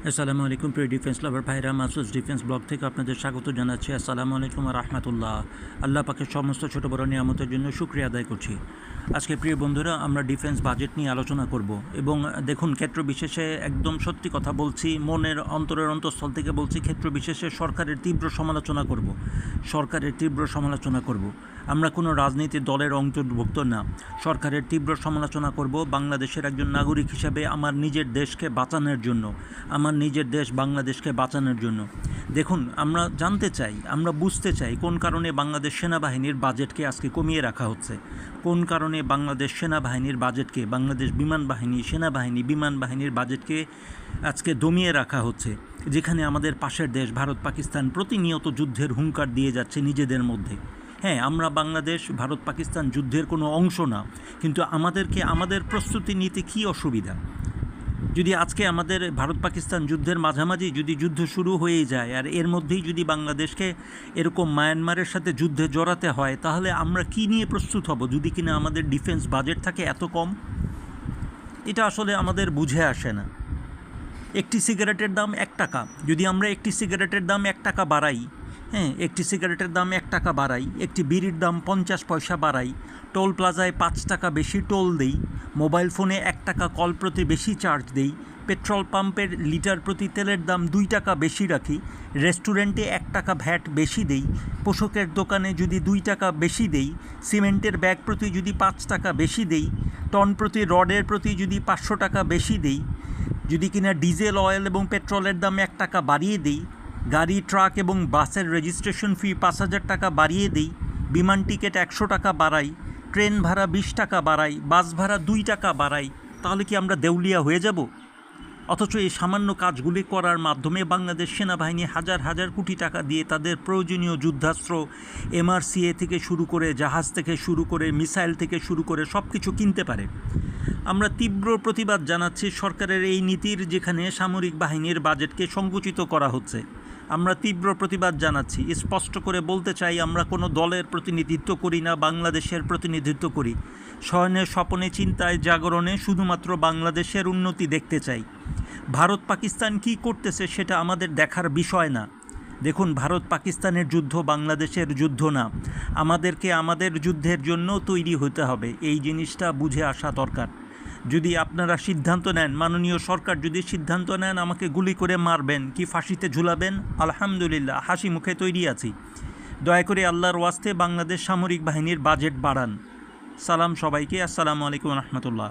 আসসালামু আলাইকুম প্রিয় ডিফেন্স লাভার ভাইরা, মাসুস ডিফেন্স ব্লগ থেকে আপনাদের স্বাগত জানাচ্ছি। আসসালামু আলাইকুম রাহমাতুল্লাহ। আল্লাহ পাকের সমস্ত ছোটো বড় নিয়ামতের জন্য শুকরিয়া আদায় করছি। আজকে প্রিয় বন্ধুরা, আমরা ডিফেন্স বাজেট নিয়ে আলোচনা করব এবং দেখুন, ক্ষেত্র বিশেষে একদম সত্যি কথা বলছি, মনের অন্তরের অন্তঃস্থল থেকে বলছি, ক্ষেত্র বিশেষে সরকারের তীব্র সমালোচনা করব। সরকারের তীব্র সমালোচনা করব। আমরা কোনো রাজনীতি দলের অন্তর্ভুক্ত না। সরকারের তীব্র সমালোচনা করব বাংলাদেশের একজন নাগরিক হিসাবে, আমার নিজের দেশকে বাঁচানোর জন্য, আমার নিজের দেশ বাংলাদেশকে বাঁচানোর জন্য। দেখুন, আমরা জানতে চাই, আমরা বুঝতে চাই কোন কারণে বাংলাদেশ সেনাবাহিনীর বাজেটকে আজকে কমিয়ে রাখা হচ্ছে। কোন কারণে বাংলাদেশ সেনাবাহিনীর বাজেটকে, বাংলাদেশ বিমান বাহিনী, সেনাবাহিনী, বিমান বাহিনীর বাজেটকে আজকে দমিয়ে রাখা হচ্ছে, যেখানে আমাদের পাশের দেশ ভারত পাকিস্তান প্রতিনিয়ত যুদ্ধের হুঙ্কার দিয়ে যাচ্ছে নিজেদের মধ্যে। হ্যাঁ, আমরা বাংলাদেশ ভারত পাকিস্তান যুদ্ধের কোনো অংশ না, কিন্তু আমাদেরকে আমাদের প্রস্তুতি নিতে কী অসুবিধা? যদি আজকে আমাদের ভারত পাকিস্তান যুদ্ধের মাঝামাঝি যদি যুদ্ধ শুরু হয়ে যায় আর এর মধ্যেই যদি বাংলাদেশকে এরকম মায়ানমারের সাথে যুদ্ধে জড়াতে হয়, তাহলে আমরা কি নিয়ে প্রস্তুত হব যদি কিনা আমাদের ডিফেন্স বাজেট থাকে এত কম? এটা আসলে আমাদের বুঝে আসে না। একটি সিগারেটের দাম 1 টাকা, যদি আমরা একটি সিগারেটের দাম 1 টাকা বাড়াই, হ্যাঁ, একটি সিগারেটের দাম 1 টাকা বাড়াই, একটি বিড়ির দাম 50 পয়সা বাড়াই, টোল প্লাজায় 5 টাকা বেশি টোল দেই, মোবাইল ফোনে 1 টাকা কল প্রতি বেশি চার্জ দেই, পেট্রোল পাম্পের লিটার প্রতি তেলের দাম 2 টাকা বেশি রাখি, রেস্টুরেন্টে 1 টাকা ভ্যাট বেশি দেই, পোশাকের দোকানে যদি 2 টাকা বেশি দেই, সিমেন্টের ব্যাগ প্রতি যদি 5 টাকা বেশি দেই, টন প্রতি রডের প্রতি যদি 500 টাকা বেশি দেই, যদি কিনা ডিজেল, অয়েল এবং পেট্রোলের দাম 1 টাকা বাড়িয়ে দিই, গাড়ি, ট্রাক এবং বাসের রেজিস্ট্রেশন ফি 5,000 টাকা বাড়িয়ে দিই, বিমান টিকিট 100 টাকা বাড়াই, ট্রেন ভাড়া 20 টাকা বাড়াই, বাস ভাড়া 2 টাকা বাড়াই, তাহলে কি আমরা দেউলিয়া হয়ে যাব? অথচ এই সামান্য কাজগুলি করার মাধ্যমে বাংলাদেশ সেনাবাহিনী হাজার হাজার কোটি টাকা দিয়ে তাদের প্রয়োজনীয় যুদ্ধাস্ত্র, MRCA থেকে শুরু করে, জাহাজ থেকে শুরু করে, মিসাইল থেকে শুরু করে সব কিছু কিনতে পারে। আমরা তীব্র প্রতিবাদ জানাচ্ছি সরকারের এই নীতির, যেখানে সামরিক বাহিনীর বাজেটকে সংকুচিত করা হচ্ছে। আমরা তীব্র প্রতিবাদ জানাচ্ছি। স্পষ্ট করে বলতে চাই, আমরা কোনো দলের প্রতিনিধিত্ব করি না, বাংলাদেশের প্রতিনিধিত্ব করি। শয়নে স্বপনে চিন্তায় জাগরণে শুধুমাত্র বাংলাদেশের উন্নতি দেখতে চাই। ভারত পাকিস্তান কী করতেছে সেটা আমাদের দেখার বিষয় না। দেখুন, ভারত পাকিস্তানের যুদ্ধ বাংলাদেশের যুদ্ধ না। আমাদেরকে আমাদের যুদ্ধের জন্য তৈরি হতে হবে, এই জিনিসটা বুঝে আসা দরকার। যদি আপনারা সিদ্ধান্ত নেন, মাননীয় সরকার যদি সিদ্ধান্ত নেন আমাকে গুলি করে মারবেন কি ফাঁসিতে ঝুলাবেন, আলহামদুলিল্লাহ, হাসি মুখে তৈরি আছি। দয়া করে আল্লাহর ওয়াস্তে বাংলাদেশ সামরিক বাহিনীর বাজেট বাড়ান। সালাম সবাইকে। আসসালামু আলাইকুম রহমতুল্লাহ।